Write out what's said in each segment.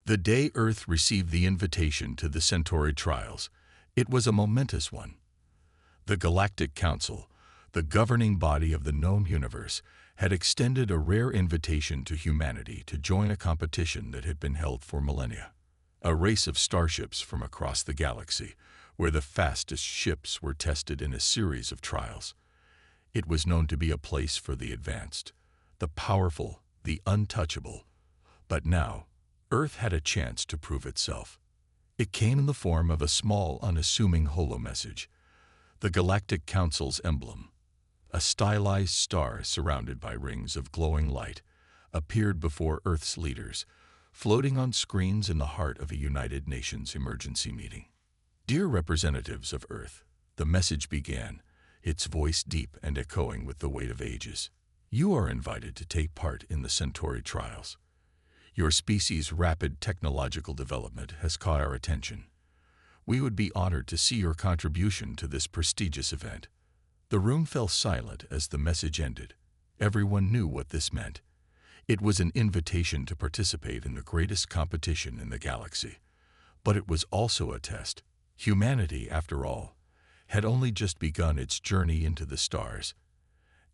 The day Earth received the invitation to the Centauri trials, it was a momentous one. The Galactic Council, the governing body of the known universe, had extended a rare invitation to humanity to join a competition that had been held for millennia. A race of starships from across the galaxy, where the fastest ships were tested in a series of trials. It was known to be a place for the advanced, the powerful, the untouchable. But now, Earth had a chance to prove itself. It came in the form of a small, unassuming holomessage, the Galactic Council's emblem. A stylized star surrounded by rings of glowing light appeared before Earth's leaders, floating on screens in the heart of a United Nations emergency meeting. "Dear representatives of Earth," the message began, its voice deep and echoing with the weight of ages. "You are invited to take part in the Centauri trials. Your species' rapid technological development has caught our attention. We would be honored to see your contribution to this prestigious event." The room fell silent as the message ended. Everyone knew what this meant. It was an invitation to participate in the greatest competition in the galaxy. But it was also a test. Humanity, after all, had only just begun its journey into the stars.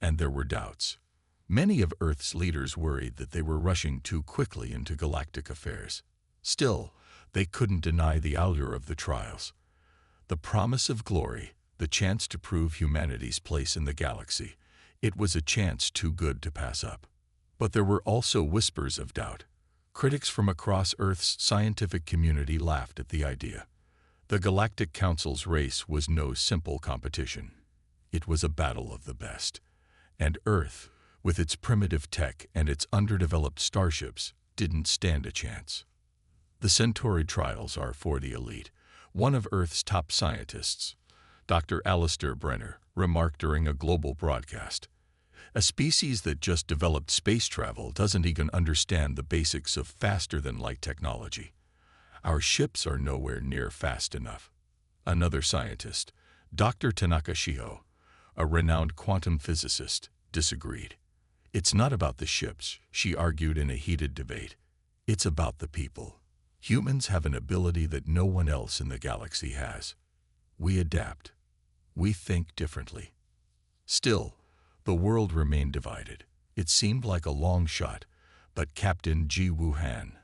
And there were doubts. Many of Earth's leaders worried that they were rushing too quickly into galactic affairs. Still, they couldn't deny the allure of the trials. The promise of glory, the chance to prove humanity's place in the galaxy, it was a chance too good to pass up. But there were also whispers of doubt. Critics from across Earth's scientific community laughed at the idea. The Galactic Council's race was no simple competition. It was a battle of the best. And Earth, with its primitive tech and its underdeveloped starships, didn't stand a chance. "The Centauri trials are for the elite," one of Earth's top scientists, Dr. Alistair Brenner, remarked during a global broadcast. "A species that just developed space travel doesn't even understand the basics of faster-than-light technology. Our ships are nowhere near fast enough." Another scientist, Dr. Tanaka Shiho, a renowned quantum physicist, disagreed. "It's not about the ships," she argued in a heated debate. "It's about the people. Humans have an ability that no one else in the galaxy has. We adapt. We think differently." Still, the world remained divided. It seemed like a long shot, but Captain Ji Woo-han,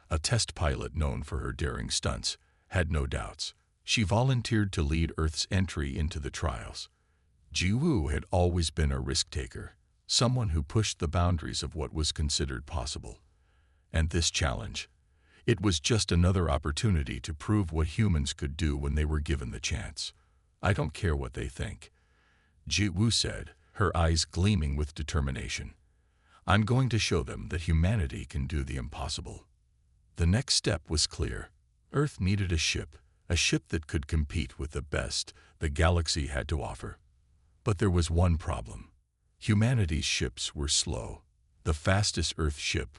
a test pilot known for her daring stunts, had no doubts. She volunteered to lead Earth's entry into the trials. Ji Woo had always been a risk-taker, someone who pushed the boundaries of what was considered possible. And this challenge, it was just another opportunity to prove what humans could do when they were given the chance. "I don't care what they think," Ji Woo said, her eyes gleaming with determination. "I'm going to show them that humanity can do the impossible." The next step was clear. Earth needed a ship that could compete with the best the galaxy had to offer. But there was one problem. Humanity's ships were slow. The fastest Earth ship,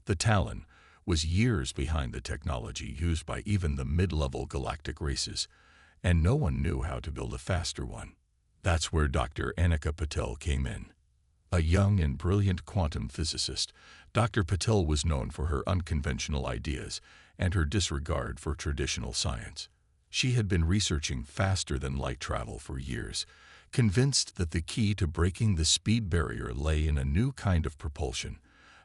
the Talon, was years behind the technology used by even the mid-level galactic races, and no one knew how to build a faster one. That's where Dr. Anika Patel came in. A young and brilliant quantum physicist, Dr. Patel was known for her unconventional ideas and her disregard for traditional science. She had been researching faster-than-light travel for years, convinced that the key to breaking the speed barrier lay in a new kind of propulsion,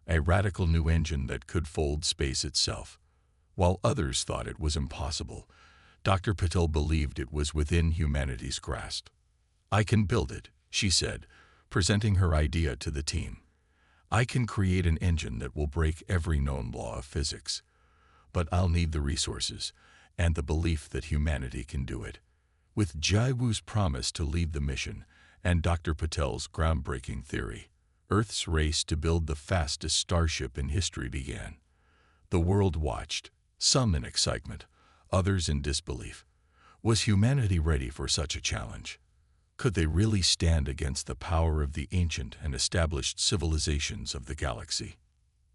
a radical new engine that could fold space itself. While others thought it was impossible, Dr. Patel believed it was within humanity's grasp. "I can build it," she said, presenting her idea to the team. "I can create an engine that will break every known law of physics. But I'll need the resources and the belief that humanity can do it." With Ji Woo's promise to lead the mission and Dr. Patel's groundbreaking theory, Earth's race to build the fastest starship in history began. The world watched, some in excitement, others in disbelief. Was humanity ready for such a challenge? Could they really stand against the power of the ancient and established civilizations of the galaxy?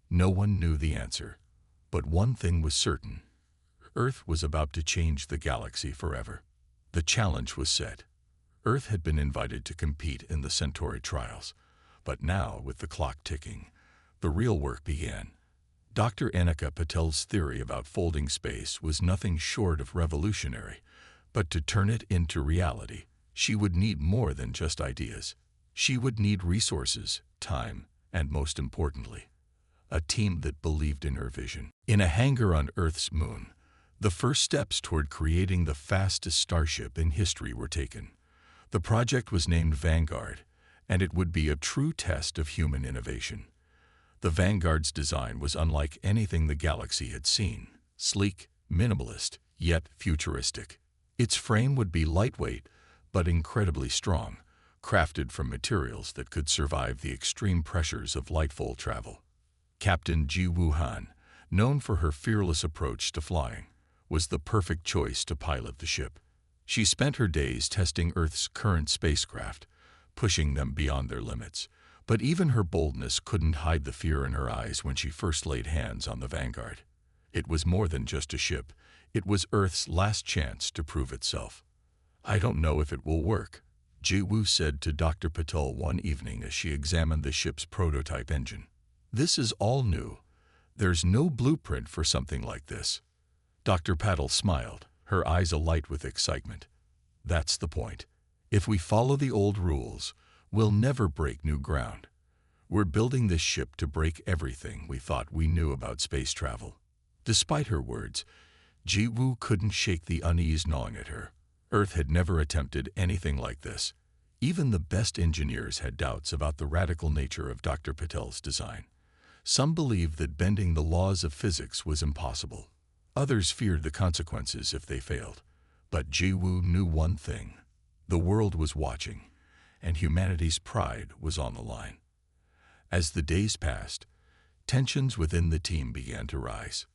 No one knew the answer, but one thing was certain. Earth was about to change the galaxy forever. The challenge was set. Earth had been invited to compete in the Centauri trials, but now, with the clock ticking, the real work began. Dr. Anika Patel's theory about folding space was nothing short of revolutionary, but to turn it into reality, she would need more than just ideas. She would need resources, time, and most importantly, a team that believed in her vision. In a hangar on Earth's moon, the first steps toward creating the fastest starship in history were taken. The project was named Vanguard, and it would be a true test of human innovation. The Vanguard's design was unlike anything the galaxy had seen, sleek, minimalist, yet futuristic. Its frame would be lightweight, but incredibly strong, crafted from materials that could survive the extreme pressures of lightful travel. Captain Ji Woo-han, known for her fearless approach to flying, was the perfect choice to pilot the ship. She spent her days testing Earth's current spacecraft, pushing them beyond their limits. But even her boldness couldn't hide the fear in her eyes when she first laid hands on the Vanguard. It was more than just a ship. It was Earth's last chance to prove itself. "I don't know if it will work," Ji Woo said to Dr. Patel one evening as she examined the ship's prototype engine. "This is all new. There's no blueprint for something like this." Dr. Patel smiled, her eyes alight with excitement. "That's the point. If we follow the old rules, we'll never break new ground. We're building this ship to break everything we thought we knew about space travel." Despite her words, Ji Woo couldn't shake the unease gnawing at her. Earth had never attempted anything like this. Even the best engineers had doubts about the radical nature of Dr. Patel's design. Some believed that bending the laws of physics was impossible. Others feared the consequences if they failed. But Ji Woo knew one thing. The world was watching, and humanity's pride was on the line. As the days passed, tensions within the team began to rise.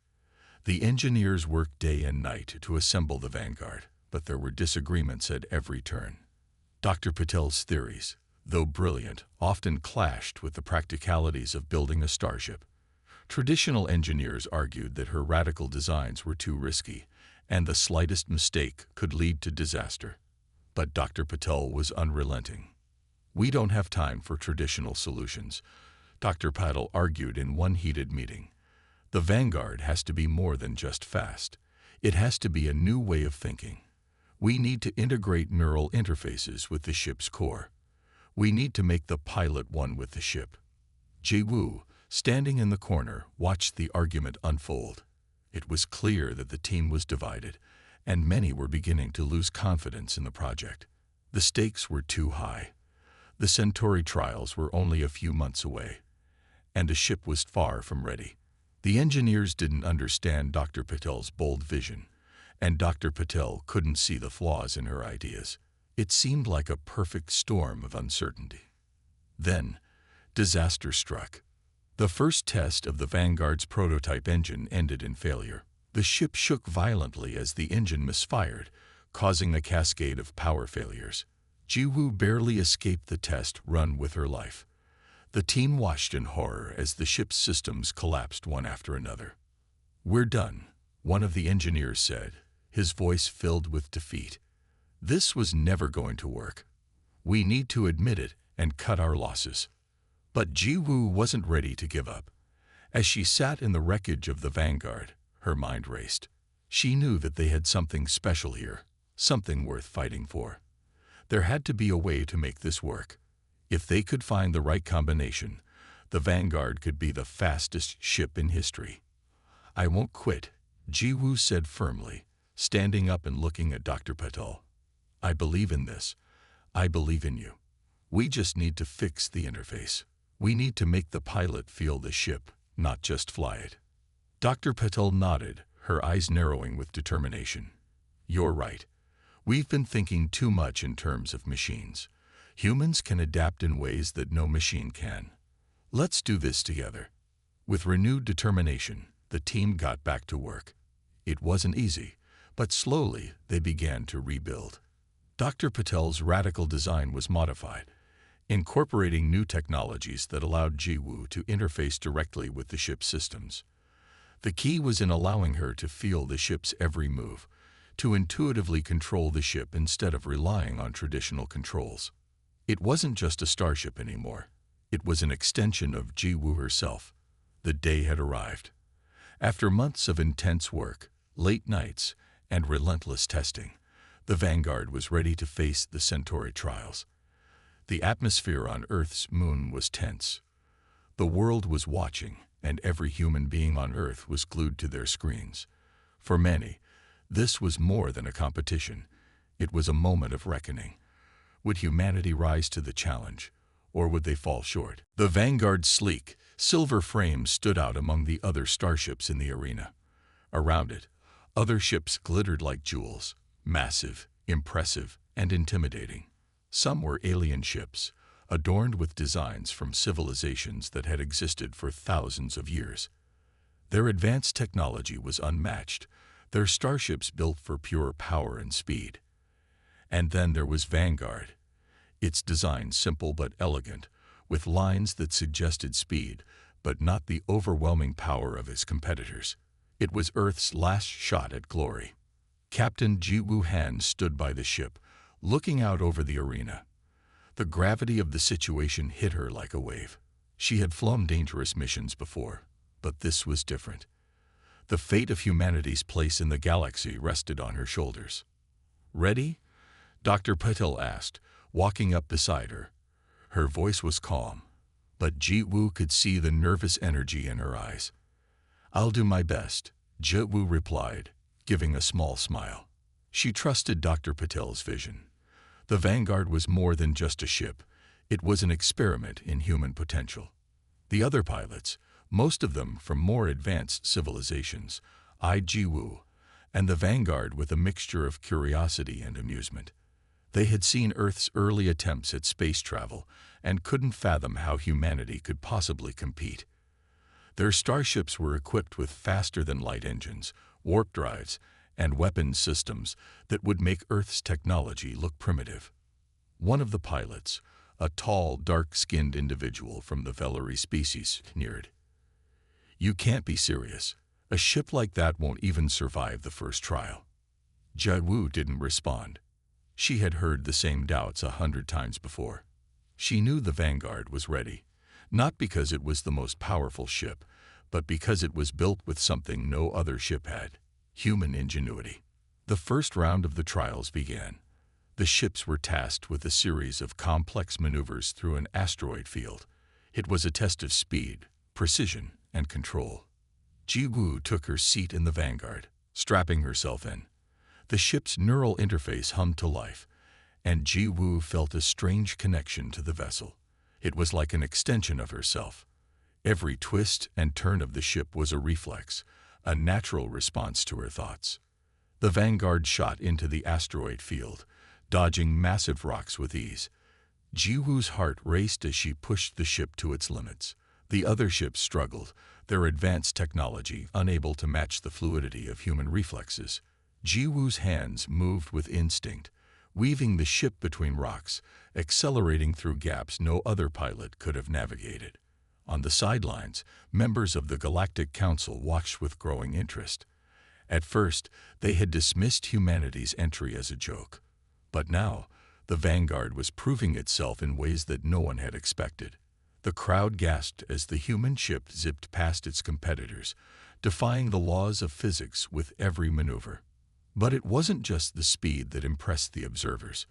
The engineers worked day and night to assemble the Vanguard, but there were disagreements at every turn. Dr. Patel's theories, though brilliant, often clashed with the practicalities of building a starship. Traditional engineers argued that her radical designs were too risky, and the slightest mistake could lead to disaster. But Dr. Patel was unrelenting. "We don't have time for traditional solutions," Dr. Patel argued in one heated meeting. "The Vanguard has to be more than just fast. It has to be a new way of thinking. We need to integrate neural interfaces with the ship's core. We need to make the pilot one with the ship." Ji Woo, standing in the corner, watched the argument unfold. It was clear that the team was divided, and many were beginning to lose confidence in the project. The stakes were too high. The Centauri trials were only a few months away, and the ship was far from ready. The engineers didn't understand Dr. Patel's bold vision, and Dr. Patel couldn't see the flaws in her ideas. It seemed like a perfect storm of uncertainty. Then, disaster struck. The first test of the Vanguard's prototype engine ended in failure. The ship shook violently as the engine misfired, causing a cascade of power failures. Ji Woo barely escaped the test run with her life. The team watched in horror as the ship's systems collapsed one after another. "We're done," one of the engineers said, his voice filled with defeat. "This was never going to work. We need to admit it and cut our losses." But Ji Woo wasn't ready to give up. As she sat in the wreckage of the Vanguard, her mind raced. She knew that they had something special here, something worth fighting for. There had to be a way to make this work. If they could find the right combination, the Vanguard could be the fastest ship in history. "I won't quit," Ji Woo said firmly, standing up and looking at Dr. Patel. "I believe in this. I believe in you. We just need to fix the interface. We need to make the pilot feel the ship, not just fly it." Dr. Patel nodded, her eyes narrowing with determination. "You're right. We've been thinking too much in terms of machines. Humans can adapt in ways that no machine can. Let's do this together." With renewed determination, the team got back to work. It wasn't easy, but slowly they began to rebuild. Dr. Patel's radical design was modified, incorporating new technologies that allowed Ji Woo to interface directly with the ship's systems. The key was in allowing her to feel the ship's every move, to intuitively control the ship instead of relying on traditional controls. It wasn't just a starship anymore. It was an extension of Ji Woo herself. The day had arrived. After months of intense work, late nights, and relentless testing, the Vanguard was ready to face the Centauri trials. The atmosphere on Earth's moon was tense. The world was watching, and every human being on Earth was glued to their screens. For many, this was more than a competition. It was a moment of reckoning. Would humanity rise to the challenge, or would they fall short? The Vanguard's sleek, silver frame stood out among the other starships in the arena. Around it, other ships glittered like jewels, massive, impressive, and intimidating. Some were alien ships, adorned with designs from civilizations that had existed for thousands of years. Their advanced technology was unmatched, their starships built for pure power and speed. And then there was Vanguard. Its design simple but elegant, with lines that suggested speed, but not the overwhelming power of its competitors. It was Earth's last shot at glory. Captain Jiwoo Han stood by the ship, looking out over the arena. The gravity of the situation hit her like a wave. She had flown dangerous missions before, but this was different. The fate of humanity's place in the galaxy rested on her shoulders. "Ready?" Dr. Patel asked, walking up beside her. Her voice was calm, but Jiwoo could see the nervous energy in her eyes. "I'll do my best," Jiwoo replied, giving a small smile. She trusted Dr. Patel's vision. The Vanguard was more than just a ship. It was an experiment in human potential. The other pilots, most of them from more advanced civilizations, eyed Jiwoo and the Vanguard with a mixture of curiosity and amusement. They had seen Earth's early attempts at space travel and couldn't fathom how humanity could possibly compete. Their starships were equipped with faster-than-light engines, warp drives, and weapons systems that would make Earth's technology look primitive. One of the pilots, a tall, dark-skinned individual from the Velari species, sneered. "You can't be serious. A ship like that won't even survive the first trial." Jiwoo didn't respond. She had heard the same doubts 100 times before. She knew the Vanguard was ready, not because it was the most powerful ship, but because it was built with something no other ship had: human ingenuity. The first round of the trials began. The ships were tasked with a series of complex maneuvers through an asteroid field. It was a test of speed, precision, and control. Jiwoo took her seat in the Vanguard, strapping herself in. The ship's neural interface hummed to life, and Jiwoo felt a strange connection to the vessel. It was like an extension of herself. Every twist and turn of the ship was a reflex, a natural response to her thoughts. The Vanguard shot into the asteroid field, dodging massive rocks with ease. Jiwoo's heart raced as she pushed the ship to its limits. The other ships struggled, their advanced technology unable to match the fluidity of human reflexes. Jiwoo's hands moved with instinct, weaving the ship between rocks, accelerating through gaps no other pilot could have navigated. On the sidelines, members of the Galactic Council watched with growing interest. At first, they had dismissed humanity's entry as a joke. But now, the Vanguard was proving itself in ways that no one had expected. The crowd gasped as the human ship zipped past its competitors, defying the laws of physics with every maneuver. But it wasn't just the speed that impressed the observers.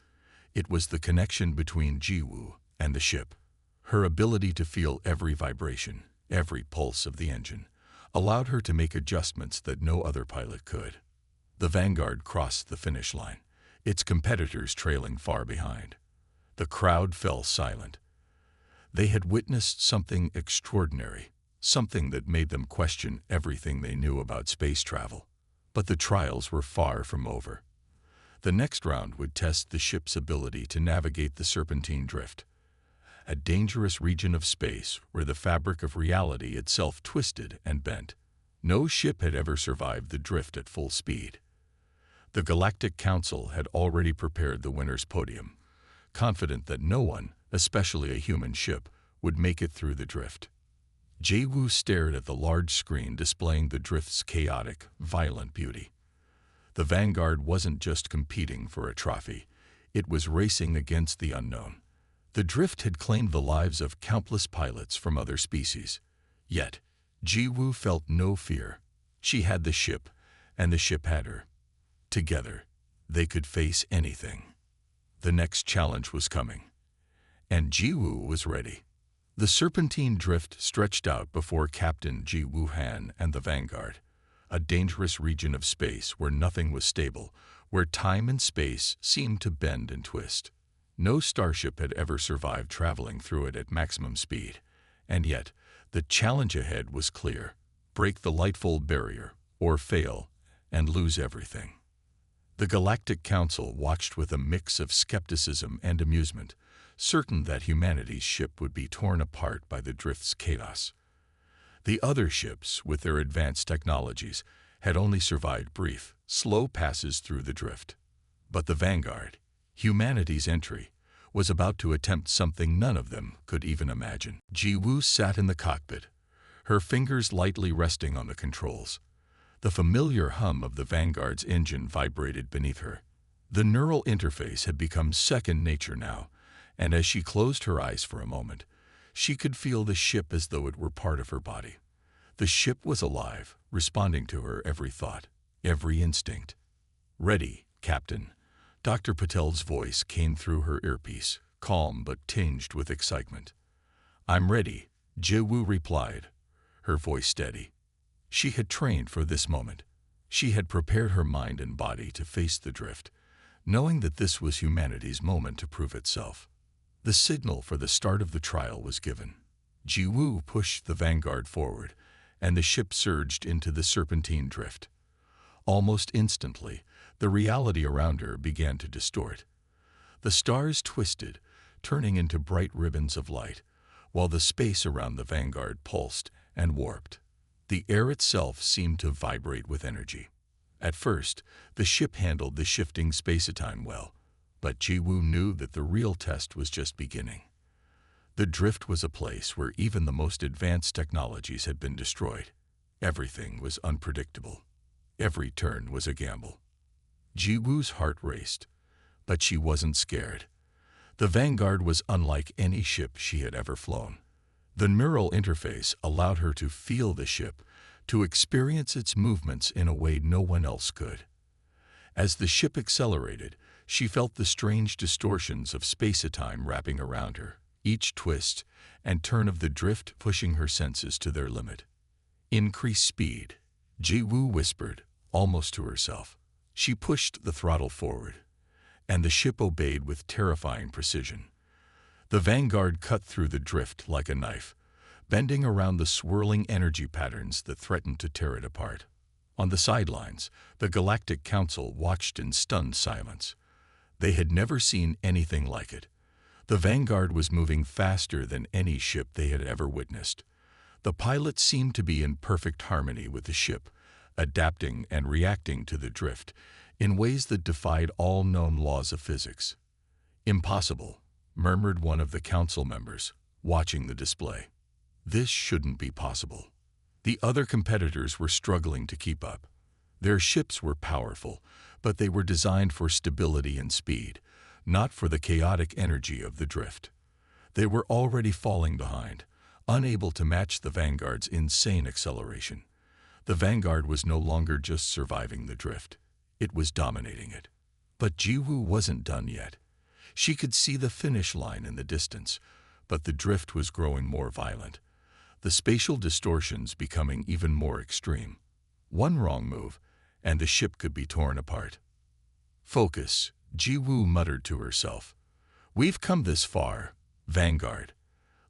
It was the connection between Jiwoo and the ship. Her ability to feel every vibration, every pulse of the engine, allowed her to make adjustments that no other pilot could. The Vanguard crossed the finish line, its competitors trailing far behind. The crowd fell silent. They had witnessed something extraordinary, something that made them question everything they knew about space travel. But the trials were far from over. The next round would test the ship's ability to navigate the serpentine drift, a dangerous region of space where the fabric of reality itself twisted and bent. No ship had ever survived the drift at full speed. The Galactic Council had already prepared the winner's podium, confident that no one, especially a human ship, would make it through the drift. Jiwoo stared at the large screen displaying the drift's chaotic, violent beauty. The Vanguard wasn't just competing for a trophy, it was racing against the unknown. The drift had claimed the lives of countless pilots from other species. Yet, Jiwoo felt no fear. She had the ship, and the ship had her. Together, they could face anything. The next challenge was coming, and Jiwoo was ready. The serpentine drift stretched out before Captain Ji Woo-han and the Vanguard, a dangerous region of space where nothing was stable, where time and space seemed to bend and twist. No starship had ever survived traveling through it at maximum speed, and yet the challenge ahead was clear: break the lightfold barrier, or fail and lose everything. The Galactic Council watched with a mix of skepticism and amusement, certain that humanity's ship would be torn apart by the drift's chaos. The other ships, with their advanced technologies, had only survived brief, slow passes through the drift. But the Vanguard, humanity's entry, was about to attempt something none of them could even imagine. Jiwoo sat in the cockpit, her fingers lightly resting on the controls. The familiar hum of the Vanguard's engine vibrated beneath her. The neural interface had become second nature now, and as she closed her eyes for a moment, she could feel the ship as though it were part of her body. The ship was alive, responding to her every thought, every instinct. "Ready, Captain." Dr. Patel's voice came through her earpiece, calm but tinged with excitement. "I'm ready," Jiwoo replied, her voice steady. She had trained for this moment. She had prepared her mind and body to face the drift, knowing that this was humanity's moment to prove itself. The signal for the start of the trial was given. Jiwoo pushed the Vanguard forward, and the ship surged into the serpentine drift. Almost instantly, the reality around her began to distort. The stars twisted, turning into bright ribbons of light, while the space around the Vanguard pulsed and warped. The air itself seemed to vibrate with energy. At first, the ship handled the shifting space-time well, but Jiwoo knew that the real test was just beginning. The drift was a place where even the most advanced technologies had been destroyed. Everything was unpredictable. Every turn was a gamble. Jiwoo's heart raced, but she wasn't scared. The Vanguard was unlike any ship she had ever flown. The neural interface allowed her to feel the ship, to experience its movements in a way no one else could. As the ship accelerated, she felt the strange distortions of space-time wrapping around her, each twist and turn of the drift pushing her senses to their limit. "Increase speed," Jiwoo whispered, almost to herself. She pushed the throttle forward, and the ship obeyed with terrifying precision. The Vanguard cut through the drift like a knife, bending around the swirling energy patterns that threatened to tear it apart. On the sidelines, the Galactic Council watched in stunned silence. They had never seen anything like it. The Vanguard was moving faster than any ship they had ever witnessed. The pilot seemed to be in perfect harmony with the ship, adapting and reacting to the drift in ways that defied all known laws of physics. "Impossible," murmured one of the council members, watching the display. "This shouldn't be possible." The other competitors were struggling to keep up. Their ships were powerful, but they were designed for stability and speed, not for the chaotic energy of the drift. They were already falling behind, unable to match the Vanguard's insane acceleration. The Vanguard was no longer just surviving the drift. It was dominating it. But Jiwoo wasn't done yet. She could see the finish line in the distance, but the drift was growing more violent, the spatial distortions becoming even more extreme. One wrong move, and the ship could be torn apart. "Focus," Jiwoo muttered to herself. "We've come this far, Vanguard.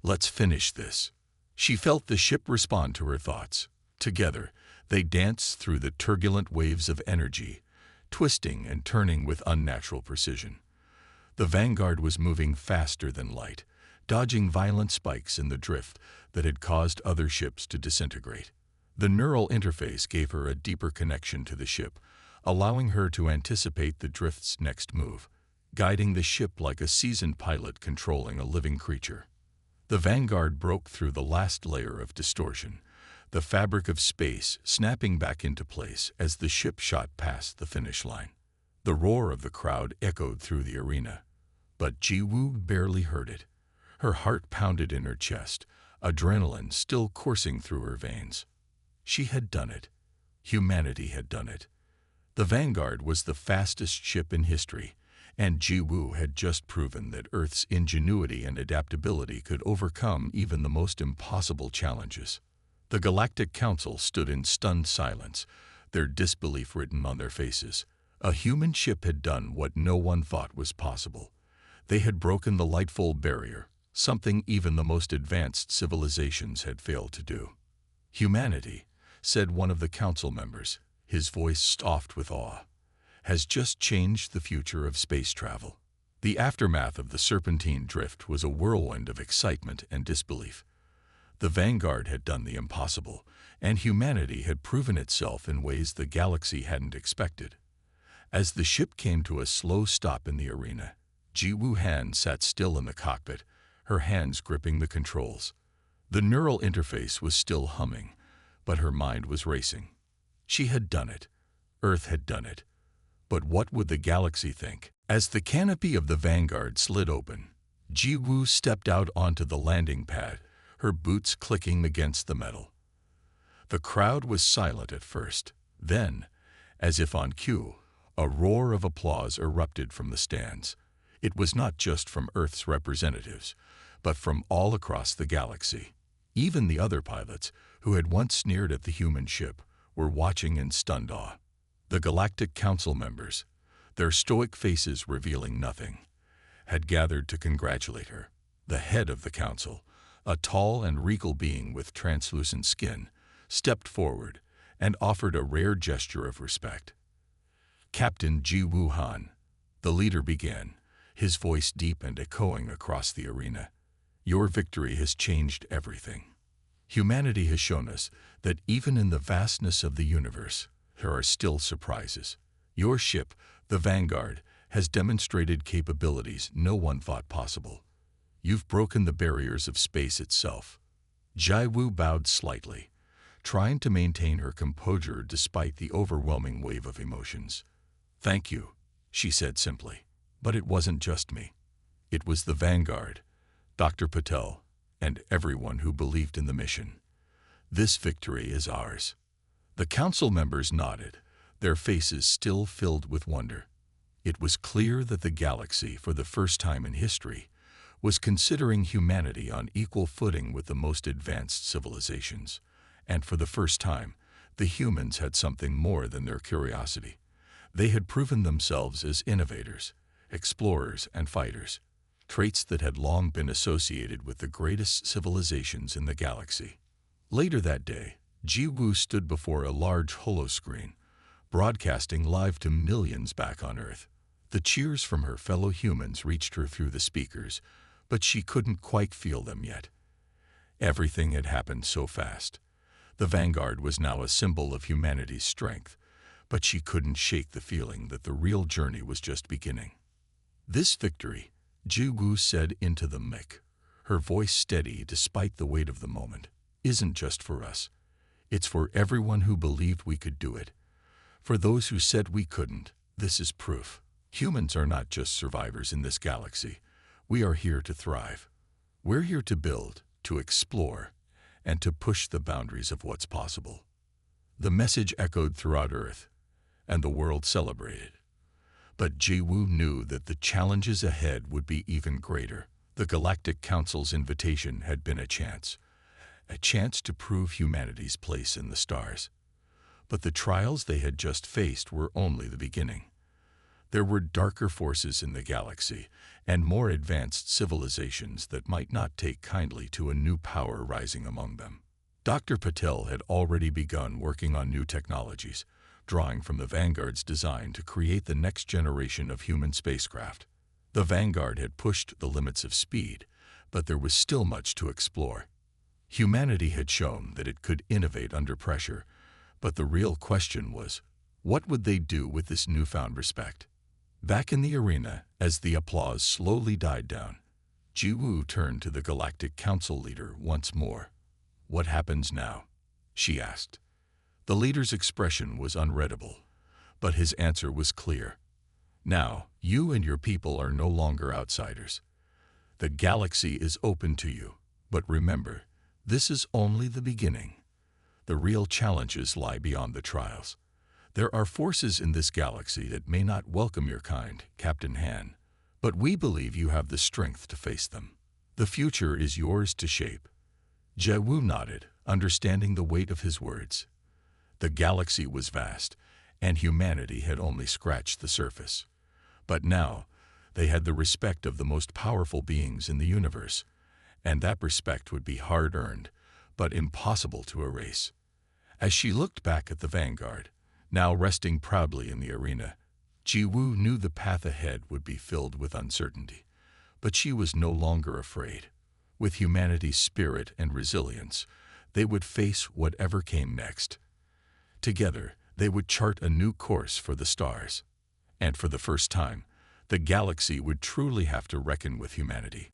Let's finish this." She felt the ship respond to her thoughts. Together, they danced through the turbulent waves of energy, twisting and turning with unnatural precision. The Vanguard was moving faster than light, dodging violent spikes in the drift that had caused other ships to disintegrate. The neural interface gave her a deeper connection to the ship, allowing her to anticipate the drift's next move, guiding the ship like a seasoned pilot controlling a living creature. The Vanguard broke through the last layer of distortion, the fabric of space snapping back into place as the ship shot past the finish line. The roar of the crowd echoed through the arena, but Jiwoo barely heard it. Her heart pounded in her chest, adrenaline still coursing through her veins. She had done it. Humanity had done it. The Vanguard was the fastest ship in history, and Jiwoo had just proven that Earth's ingenuity and adaptability could overcome even the most impossible challenges. The Galactic Council stood in stunned silence, their disbelief written on their faces. A human ship had done what no one thought was possible. They had broken the lightfold barrier, something even the most advanced civilizations had failed to do. "Humanity," said one of the council members, his voice soft with awe, "has just changed the future of space travel." The aftermath of the Serpentine Drift was a whirlwind of excitement and disbelief. The Vanguard had done the impossible, and humanity had proven itself in ways the galaxy hadn't expected. As the ship came to a slow stop in the arena, Jiwoo Han sat still in the cockpit, her hands gripping the controls. The neural interface was still humming, but her mind was racing. She had done it. Earth had done it. But what would the galaxy think? As the canopy of the Vanguard slid open, Jiwoo stepped out onto the landing pad, her boots clicking against the metal. The crowd was silent at first. Then, as if on cue, a roar of applause erupted from the stands. It was not just from Earth's representatives, but from all across the galaxy. Even the other pilots, who had once sneered at the human ship, were watching in stunned awe. The Galactic Council members, their stoic faces revealing nothing, had gathered to congratulate her. The head of the council, a tall and regal being with translucent skin, stepped forward and offered a rare gesture of respect. "Captain Jiwoo Han," the leader began, his voice deep and echoing across the arena. "Your victory has changed everything. Humanity has shown us that even in the vastness of the universe, there are still surprises. Your ship, the Vanguard, has demonstrated capabilities no one thought possible. You've broken the barriers of space itself." Jiwoo bowed slightly, trying to maintain her composure despite the overwhelming wave of emotions. "Thank you," she said simply. "But it wasn't just me. It was the Vanguard, Dr. Patel, and everyone who believed in the mission. This victory is ours." The council members nodded, their faces still filled with wonder. It was clear that the galaxy, for the first time in history, was considering humanity on equal footing with the most advanced civilizations. And for the first time, the humans had something more than their curiosity. They had proven themselves as innovators, explorers, and fighters, traits that had long been associated with the greatest civilizations in the galaxy. Later that day, Jiwoo stood before a large holoscreen, broadcasting live to millions back on Earth. The cheers from her fellow humans reached her through the speakers, but she couldn't quite feel them yet. Everything had happened so fast. The Vanguard was now a symbol of humanity's strength, but she couldn't shake the feeling that the real journey was just beginning. "This victory," Jiwoo said into the mic, her voice steady despite the weight of the moment, "isn't just for us. It's for everyone who believed we could do it. For those who said we couldn't, this is proof. Humans are not just survivors in this galaxy. We are here to thrive. We're here to build, to explore, and to push the boundaries of what's possible." The message echoed throughout Earth, and the world celebrated. But Jiwoo knew that the challenges ahead would be even greater. The Galactic Council's invitation had been a chance to prove humanity's place in the stars. But the trials they had just faced were only the beginning. There were darker forces in the galaxy, and more advanced civilizations that might not take kindly to a new power rising among them. Dr. Patel had already begun working on new technologies, drawing from the Vanguard's design to create the next generation of human spacecraft. The Vanguard had pushed the limits of speed, but there was still much to explore. Humanity had shown that it could innovate under pressure, but the real question was, what would they do with this newfound respect? Back in the arena, as the applause slowly died down, Jiwoo turned to the Galactic Council leader once more. "What happens now?" she asked. The leader's expression was unreadable, but his answer was clear. "Now, you and your people are no longer outsiders. The galaxy is open to you, but remember, this is only the beginning. The real challenges lie beyond the trials. There are forces in this galaxy that may not welcome your kind, Captain Han, but we believe you have the strength to face them. The future is yours to shape. Jewu nodded, understanding the weight of his words. The galaxy was vast, and humanity had only scratched the surface. But now, they had the respect of the most powerful beings in the universe, and that respect would be hard-earned, but impossible to erase. As she looked back at the vanguard, now resting proudly in the arena, Jiwoo knew the path ahead would be filled with uncertainty, but she was no longer afraid. With humanity's spirit and resilience, they would face whatever came next. Together, they would chart a new course for the stars. And for the first time, the galaxy would truly have to reckon with humanity.